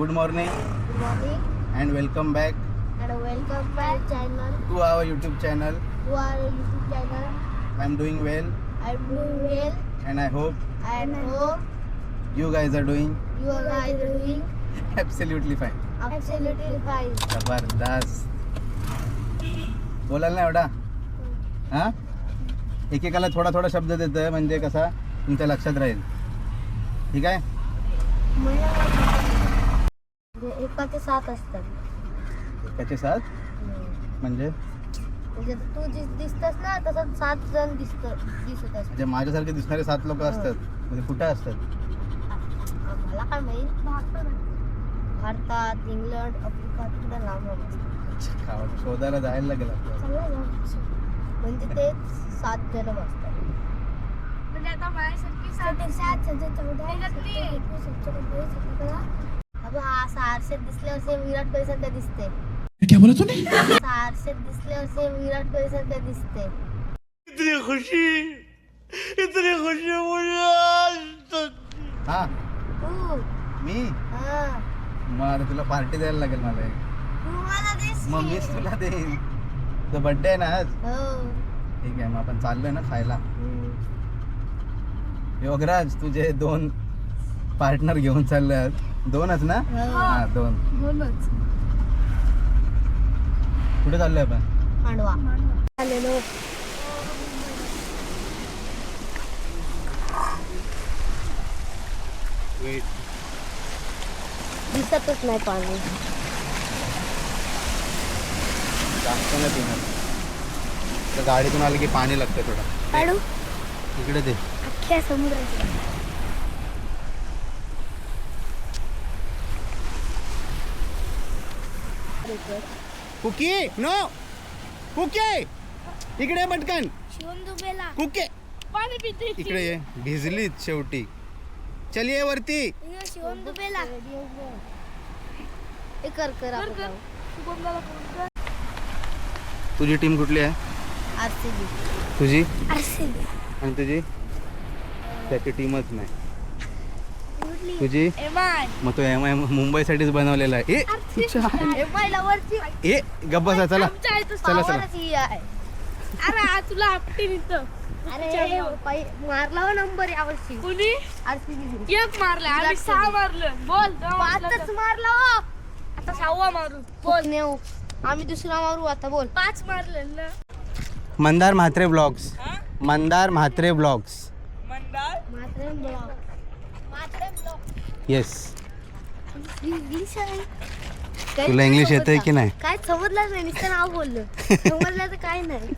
Good morning Good morning and welcome back and welcome back channel to our YouTube channel. to our YouTube channel. I'm doing well I'm doing well and I hope and hope you guys are doing you guys are doing absolutely fine. absolutely fine. जबरदस्त. बोलाल ना एवढा हां एकेकाला थोडा थोडा शब्द देतोय म्हणजे कसा तुमच्या लक्षात राहील. ठीक आहे. एकाचे 7 असतात. एकाचे 7 म्हणजे म्हणजे तू दिसतस ना तसं 7 जण दिसत असतात. म्हणजे माझ्यासारखे दिसणारे 7 लोक असतात. म्हणजे कुठे असतात? मला काय माहित. भारतात, इंग्लंड, आफ्रिका तिकडे लांब असतात. शोधायला जायला लागेल आपल्याला. म्हणजे ते 7 जण असतात. म्हणजे आता माझ्यासारखी 7 असा आरशात दिसल्यावर सेम विराट कोहली सारखं दिसते. क्या बोला तूने? असा आरशात दिसल्यावर सेम विराट कोहली सारखं दिसते. इतनी खुशी मुझे हा तू मी हा मग आता तुला पार्टी द्यायला लागेल मला एक. तू मला दिस. मग मीच तुला देईन. तुझा बर्थडे आहे ना आज. हो. ठीक आहे मग आपण चाललोय ना खायला. योगराज तुझे 2 पार्टनर घेऊन चालले आज. 2च ना? हा 2. बोलच कुठे चाललोय आपण? मांडवा आलेलो. वेट दिसतच नाही पाणी. जास्त नाही पिणार. तर गाडीतून आलं की पाणी लागतं थोडं. काढू इकडे दे. अख्ख्या समुद्रात. कुकी नो कुके इकडे पटकन. शिवम दुबेला कुके पाणी पिते. इकडे ये. भिजलीच शेवटी. चलिये वरती. शिवम दुबेला. हे कर कर आपण जाऊ. शुभमला करून कर. तुझी टीम कुठली आहे? आरसीबी. तुझी आरसीबी. आणि तुझी? त्याची टीमच नाही. तुझी? एमआय मग तो एम आय मुंबईसाठीच बनवलेला आहे. ए तुझ्या एमआय लवरची. ए गप्प बसा चला. आमच्या इथं चला चला. पावरच ही आहे. अरे आज तुला आपटी इथं अरे मारला हो नंबर यावर्षी कुणी आरसीबी. एक मारलं आम्ही 6 मारलं. बोल 5च मारला हो. आता 6वा मारू. बोल नेऊ. आम्ही दुसरा मारू आता. बोल 5 मारले ना. मंदार म्हात्रे ब्लॉग्स. मंदार म्हात्रे ब्लॉग्स. मात्र ब्लॉक. येस. इंग्लिश आहे. तुला इंग्लिश येतंय की नाही? काय समजलं नाही. नुसतं नाव बोललं. समजलं तर काय नाही.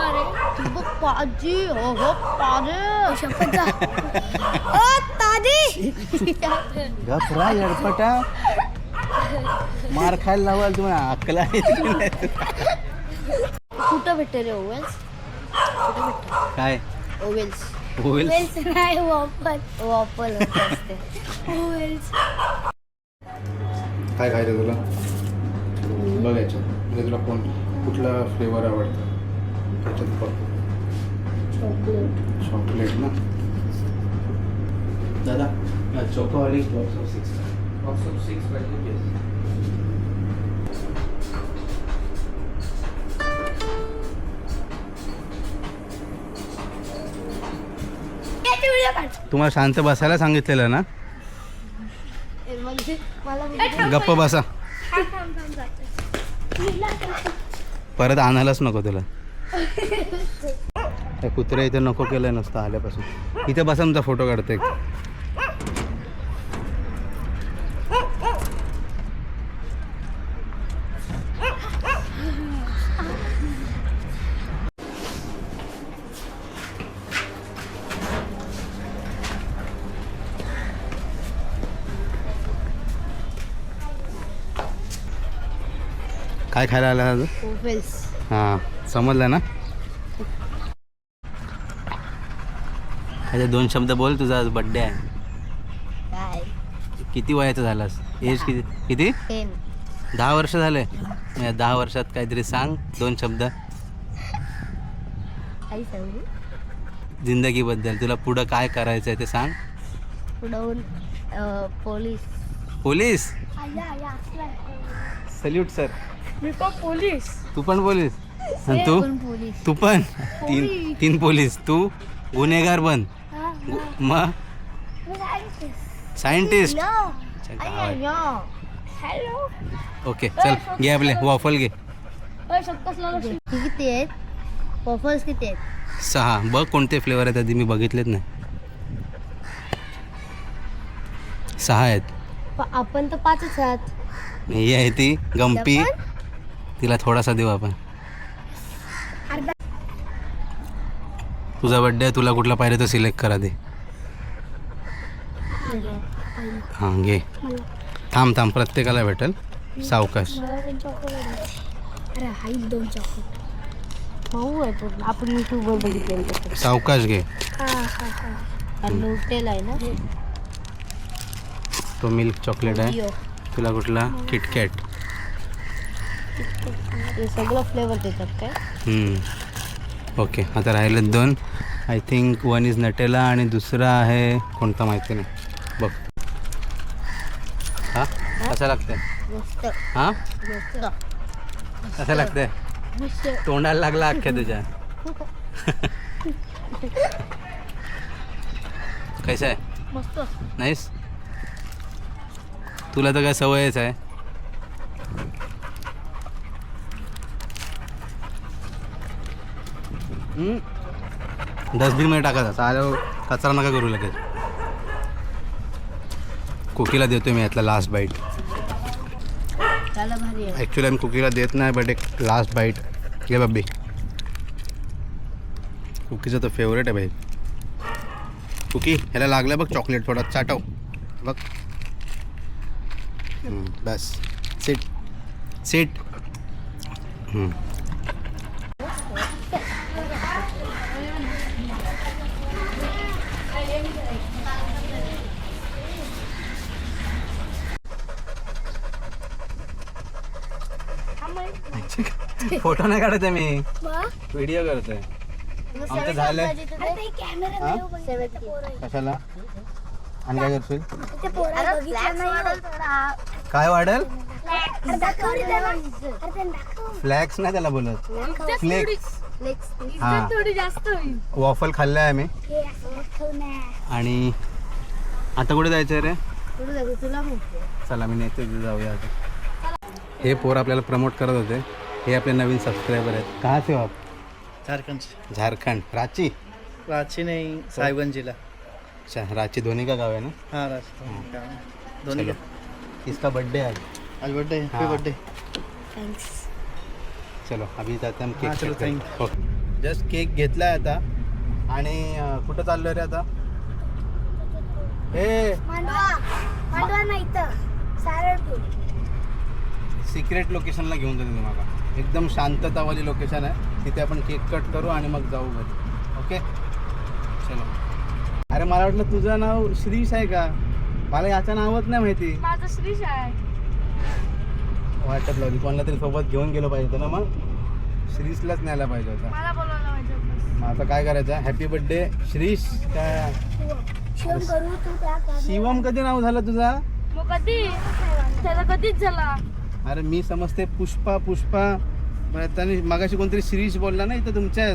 अरे बघ पाजी. हो हो पाजी. शपथ जा. ओ ताजी. गपरा यडपटा. मार खायला लावाल तुम्हाला अक्कल आहे की नाही? कुठं भेटते रे ओवेल्स? कुठं भेटते काय ओवेल्स? होईल? नाही वॉपल. वॉपल असते. ओवेल्स. काय खायचं तुला? बघायचं म्हणजे तुला कुठला फ्लेवर आवडतं त्याच्यात बघ. चॉकलेट. चॉकलेट ना दादा. चॉकोहॉलिक बॉक्स ऑफ 6 पाहिजे. तुम्हाला शांत बसायला सांगितलेलं ना. म्हणजे मला गप्प बसा. परत आणायलाच नको तुला. त्या कुत्र्या इथे नको केलंय नुसतं आल्यापासून. इथे बसा तुमचा फोटो काढतोय. काय खायला आला ओवेल्स. हां समजलं ना. अरे 2 शब्द बोल. तुझा आज बड्डे आहे. काय किती वयाचं झालास? एज किती किती? 10. 10 वर्ष झाले. 10 वर्षात काहीतरी सांग 2 शब्द. काही सांगू? जिंदगीबद्दल तुला पुढं काय करायचं आहे ते सांग. पुढं पोलीस पोलीस सल्यूट सर. मी पण पोलीस. तू पण पोलीस आणि तू तू पण तीन पोलीस. तू गुन्हेगार बन. मग सायंटिस्ट. हॅलो. ओके चल घे आपले वॉफल घे. किती आहेत वॉफल्स किती आहेत 6. बघ कोणते फ्लेवर आहेत आधी मी बघितलेत नाही. 6 आहेत. आपण तर 5च आहात. ही आहे ती गंपी. तिला थोडासा देऊ आपण. तुझा बड्डे तुला कुठला पाहिजे तो सिलेक्ट करा दे. हां घे. थांब प्रत्येकाला भेटेल. सावकाश. अरे हाई 2 चॉकलेट मऊ आहे पूर्ण. आपण यूट्यूबवर बघितलेलं सावकाश घे. लुटेल आहे ना तो मिल्क चॉकलेट आहे. तुला कुठला किटकॅट. हे सगळं फ्लेवर देतात काय. ओके आता राहिलेत 2. आय थिंक 1 इज नटेला आणि दुसरा आहे कोणता माहिती नाही. बघ हां कसं लागतंय. मस्त हां मस्त कसं लागतंय. तोंडाला लागला अख्ख्या तुझ्या. कैसा आहे. मस्त. नाहीस. तुला तर काय सवयच आहे. डस्टबिनमध्ये टाकायचा. आल्यावर कचरा नका करू लगेच. कुकीला देतोय मी यातला लास्ट बाईट. त्याला भारी आहे. ॲक्च्युली आम्ही कुकीला देत नाही बट एक लास्ट बाईट घे बाबी. कुकीचा तर फेवरेट आहे भाई. कुकी ह्याला लागलं बघ चॉकलेट थोडा चाटव बघ. बस सीट सीट. फोटो नाही काढत आहे मी. व्हिडिओ करतोय. आमचं झालंय. कशाला आणि काय करशील. काय वाढेल. फ्लॅक्स नाही त्याला बोलत. फ्लेक्स. हां थोडी जास्त होईल. वॉफल खाल्लाय आम्ही. आणि आता कुठे जायचं रे. तुला चला मी नेते जाऊया आता. हे पोर आपल्याला प्रमोट करत होते. हे आपले नवीन सबस्क्रायबर आहेत. कहाँ से हो आप. झारखंड से. झारखंड. रांची. रांची नहीं साहिबगंज जिला. अच्छा रांची धोनी का गाँव है ना. हाँ रांची धोनी चलो का इसका बर्थडे है आज. आज बर्थडे है. हाँ. Happy birthday. थँक्स. चलो अभी जाते हम हाँ, केक. चलो, हो जस्ट केक घेतलाय आता. आणि कुठं चाललोय रे आता. हे मांडवा नाही तर सारळपूर. सिक्रेट लोकेशनला घेऊन जाते तुम्हाला. एकदम शांततावाली लोकेशन आहे. तिथे आपण केक कट करू आणि मग जाऊ घरी. ओके चलो. अरे मला वाटलं तुझं नाव श्रीश आहे का. मला याचं नावच नाही माहिती. माझं श्रीश आहे. वाटत लागली कोणाला तरी सोबत घेऊन गेलो पाहिजे होतं ना. मग श्रीशलाच न्यायला पाहिजे होता. मला बोलायला पाहिजे होतं. मग आता काय करायचं. Happy birthday Shrish. काय शिवम कधी नाव झालं तुझा. मग कधी त्याला कधीच झाला. अरे मी समजते पुष्पा पुष्पा. त्याने मगाशी कोणतरी श्रीश बोलला ना इथं तुमच्या.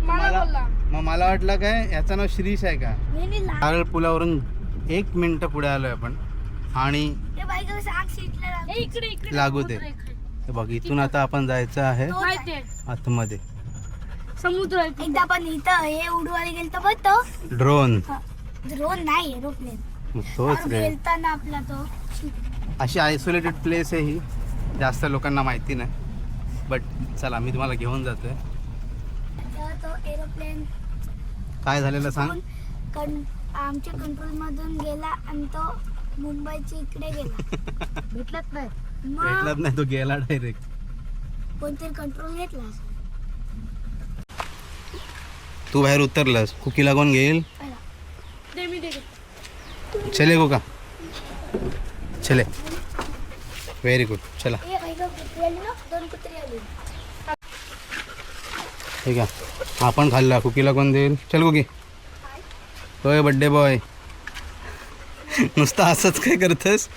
मला बोलला. मग मला वाटलं काय याचं नाव श्रीश आहे का. नारळ पुलावरून 1 मिनिट पुढे आलोय आपण. आणि इकडे इकडे लागू दे. हे बघ इथून आता आपण जायचं आहे माहिती आहे. आतमध्ये. समुद्र आहे. एकदा पण इथं हे उडवायला गेलतो बघ तो. ड्रोन. ड्रोन नाही एरोप्लेन. तोच रे. गेलता ना आपला तो. अशी आयसोलेटेड प्लेस आहे ही. जास्त लोकांना माहिती नाही. बट चला मी तुम्हाला घेऊन जातोय. तो एरोप्लेन काय झालेलं सांग. आमच्या कंट्रोल मधून गेला आणि तो मुंबईच्या इकडे गेला. भेटलाच नाही. भेटलाच नाही तो गेला डायरेक्ट. कोणतरी कंट्रोल घेतला. तू बाहेर उतरलास. कुकीला कोण घेईल. दे मी दे. चले गो का. चले व्हेरी गुड. चला दोन कुत्रे आली. ठीक आहे. आपण खाल्ला. कुकीला कोण देईल. चल कुकी. होय बड्डे बॉय. नुसतं असंच काय करतस.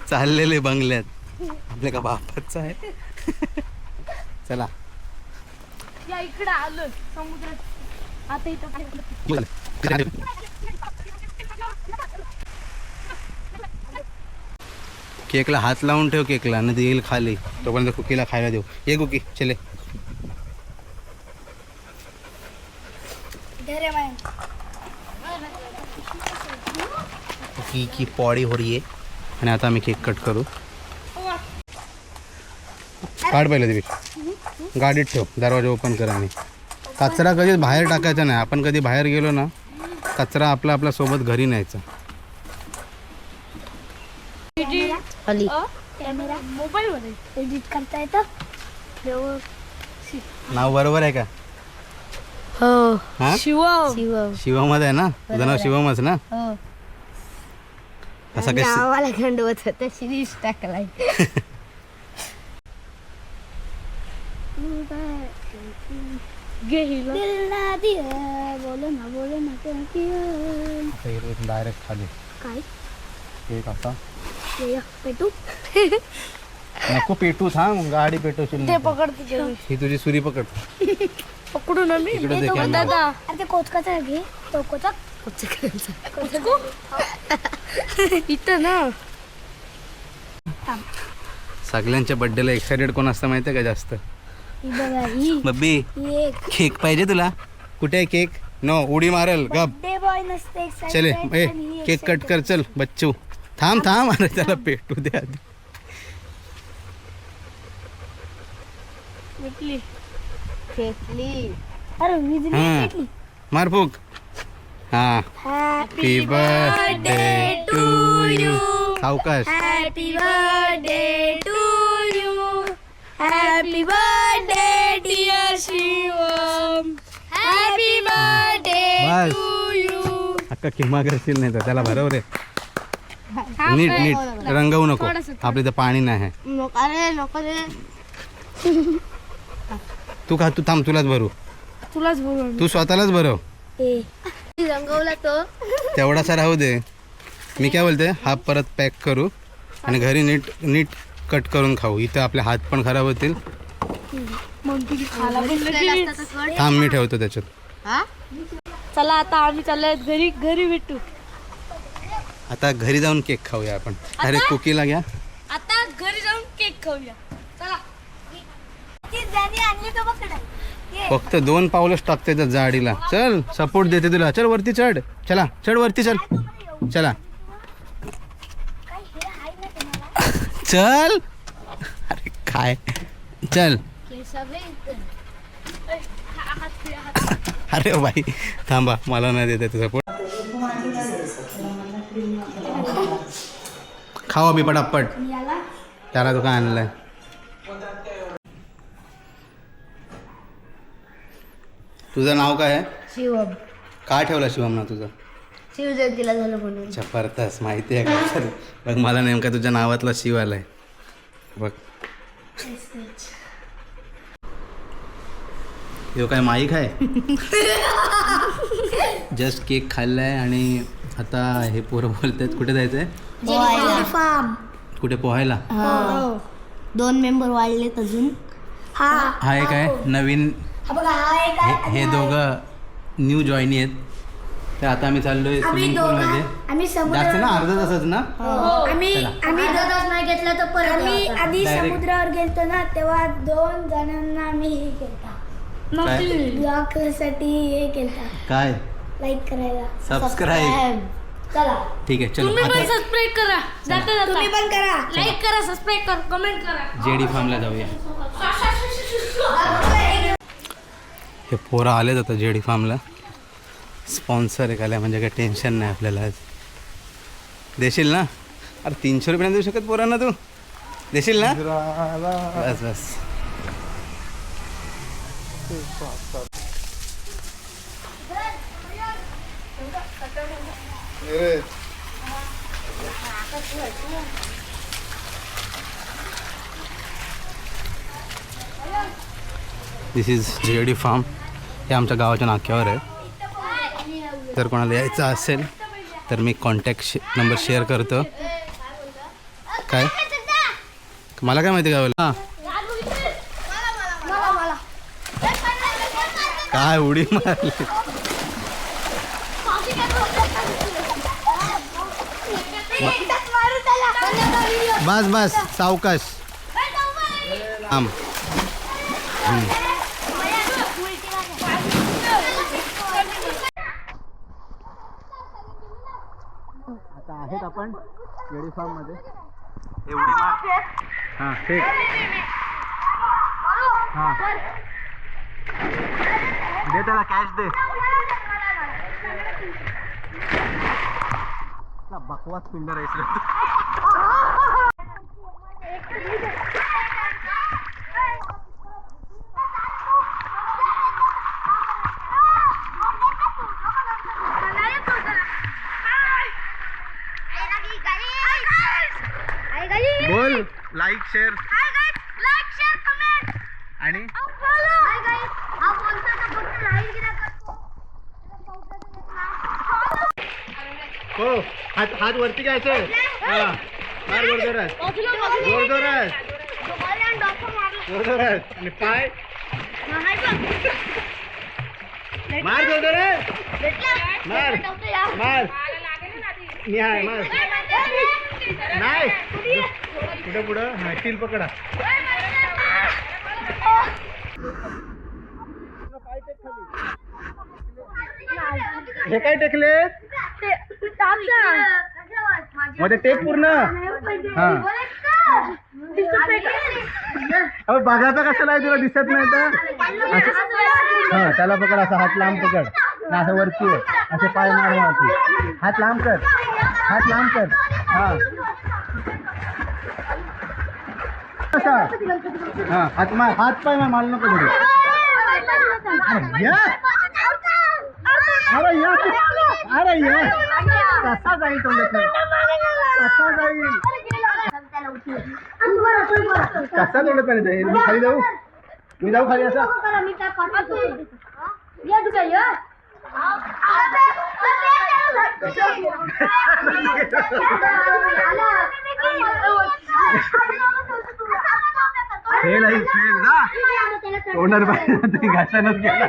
चाललेले बंगल्यात आपल्या का बापाचं आहे. चला या इकडे आलो समुद्रात. आता इथं केकला हात लावून ठेव, केकला नदी येईल खाली तोपर्यंत कुकीला खायला देऊ. ये कुकी चले. धरे माय. कुकी की पॉडी हो रही आहे. आणि आता आम्ही केक कट करू. काढ पहिले तुम्ही गाडीत ठेव, दरवाजा ओपन करा. आणि कचरा कधीच बाहेर टाकायचा नाही. आपण कधी बाहेर गेलो ना कचरा आपला आपल्या सोबत घरी न्यायचा. कॅमेरा मोबाईल मध्ये एडिट करता येतं. नाव बरोबर आहे का? हो. हा शिवम. शिवमच आहे ना तुझं नाव? शिवमच ना? असं काय आम्हाला खंडवत होतं शिरीष टाकलाय. घे हिला. दिल ना दिया बोलो ना क्या डायरेक्ट खाली काय केक आता ये पेटू. नको पेटू, थांब गाडी पेटवशील ते नाही. पकडते जेवण. ही तुझी सुरी पकड. पकडू ना मी. इकडे दे कॅमेरा. दादा अरे ते कोचकाचा घे. तो कोचक इथं ना. सगळ्यांच्या बर्थडेला एक्साइटेड कोण असतं माहिती आहे का जास्त? ही बघा ही बब्बी एक केक पाहिजे तुला? कुठे आहे केक? नो उडी मारल गप. बर्थडे बॉय नसते excited, चले ए पण ही केक कट excited. कर. चल बच्चू थांब थांब. अरे त्याला पेटू दे आधी. भेटली. अरे विजली हा. पेटली. मार फूक. हा happy happy birthday to you. सावकाश. Happy birthday to you. Happy birthday dear Shivam. Happy birthday बस टू यू. अक्का किंवा करशील नाही तर त्याला भरव रे. नीट नीट रंगवू नको. आपल्या इथं पाणी नाही आहे. नको रे. तू खा, तू थांब, तुलाच भरू. तुलाच बोलू. तू स्वतःलाच भरव. ए रंगवला तो. तेवढासा राहू दे. मी काय बोलते, हा परत पॅक करू आणि घरी नीट नीट कट करून खाऊ. इथं आपले हात पण खराब होतील. मग तुझी खाला पण लगेच. थांब मी ठेवतो त्याच्यात. चला आता आम्ही चाललोय घरी. घरी भेटू. आता घरी जाऊन केक खाऊया आपण. अरे कुकीला घ्या. आता घरी जाऊन केक खाऊया. चला. ती ज्याने आणली तो पकडा. फक्त 2 पावलंच टाकते त्या जाडीला. चल सपोर्ट देते तुला. चल वरती चढ. चला चढ वरती. चल चला काय हे आहे ना तुम्हाला? चल. अरे काय चल. अरे बाई थांबा, मला नाही देते तुझा सपोर्ट. खावा बी पटापट. त्याला तो काय आणलंय? तुझं नाव काय आहे? शिवम. का ठेवला शिवम ना तुझं? शिवजयंतीला झालं म्हणून. जबरदस्त. माहिती आहे का? बघ मला नेमका तुझ्या नावातला शिव आलाय बघ. हे काय माईक आहे? जस्ट केक खाल्लाय आणि आता हे पोरं बोलतात कुठे जायचंय? फार्म. कुठे पोहायला? 2 मेंबर वाढलेत अजून. हा एक आहे नवीन. बघा हा एक हे दोघं न्यू जॉईनी आहेत. तर आता आम्ही चाललोय स्विमिंग पूलमध्ये. आम्ही जास्त ना अर्धा तासच ना? आम्ही तास नाही घेतला तर परत आम्ही आधी Direct. समुद्रावर गेलतो ना तेव्हा 2 जणांना आम्ही हे केलता. ब्लॉग साठी हे केलता. काय? लाईक करायला. सबस्क्राईब. चला ठीक आहे चलो. तुम्ही पण आता सबस्क्राईब करा. जाता तुम्ही जाता पण करा. लाईक करा, सबस्क्राईब करा, कमेंट करा. जेडी फार्मला जाऊया. हे पोरं आलेत आता जेडी फार्मला. स्पॉन्सर आहे काय म्हणजे काही टेन्शन नाही आपल्याला. आज देशील ना? अरे 300 रुपये देऊ शकत पोरांना तू? देशील ना? बस बस. दिस इज जेडी फार्म. हे आमच्या गावाच्या नाक्यावर आहे. जर कोणाला यायचं असेल तर मी कॉन्टॅक्ट नंबर शेअर करतो. काय मला काय माहिती काय हां काय उडी मारली. बस बस सावकाश आम आता आहेत आपण येडी फार्म मध्ये. एवढी मार हां ठीक हां दे त्याला कॅश दे. बकवास फिल्डर आहे. बोल लाईक शेअर आणि हो हात हात वरती घ्यायचे. हा मार जोरजोरात जोरजोरात जोरजोरात आणि पाय मार जोरजोरात मार मार मी आहे मार नाही पुढं पुढं हा टील पकडा. हे काय टेकले मध्ये टेक पूर्ण. हा अहो बघायचा कशाला आहे तुला दिसत नाही तर. हा त्याला पकड असा हात लांब पकड ना असं वरती असे पाय मार वरती. हात लांब कर हात लांब कर. हा असा हा हात मार हात पाय मार माल नको थोडी. अरे या अरे या कसा जाईल तो कसा जाईल कसा तोडत पाणी जाईल. मी खाली जाऊ मी जाऊ खाली असा. फेल आहे फेल जा तोंडात पाहिजे घासानच गेला.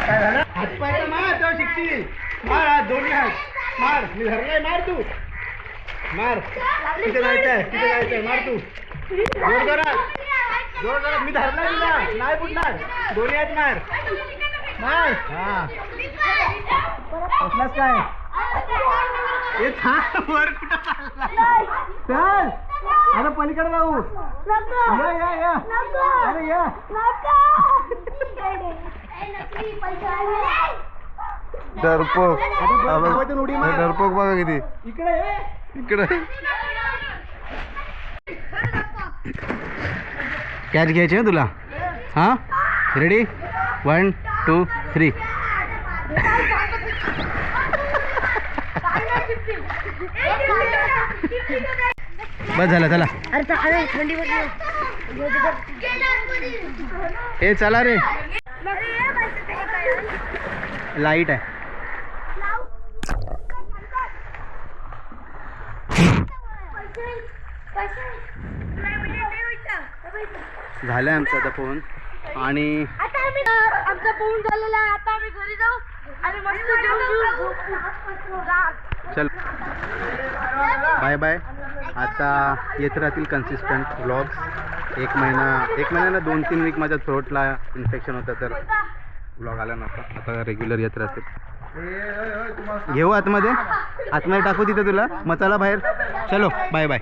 काय झालं हातपाय मार तेव्हा शिकशील. मार हात दोन्ही हात मार. मी धरलाय मार तू मार. तिथे जायचंय तिथे जायचंय मार तू जोर जोरात जोर जोरात. मी धरलाय तुला नाही बुडणार. दोन्ही हात मार मार. हा कसलाच काय हे थांब वर कुठं चालला चल. अरे पलीकडे जाऊ या या या अरे या. डरपोक उडी मार. डरपोक बघा किती इकडे इकडे. कॅच घ्यायची आहे तुला. हां रेडी 1 2 3. बस झालं चला. हे चला रे लाईट आहे. झालं आमचा आता फोन आणि आमचा पोहून झालेला आहे. आता आम्ही घरी जाऊ आणि मस्त जेवू. चल बाय बाय. आता येत राहतील कन्सिस्टंट व्लॉग्स. एक महिना ना 2-3 वीक माझ्या थ्रोटला इन्फेक्शन होतं तर व्लॉग आला नव्हता. आता रेग्युलर येत राहतील. घेऊ आतमध्ये टाकू तिथे तुला मसाला बाहेर. चलो बाय बाय.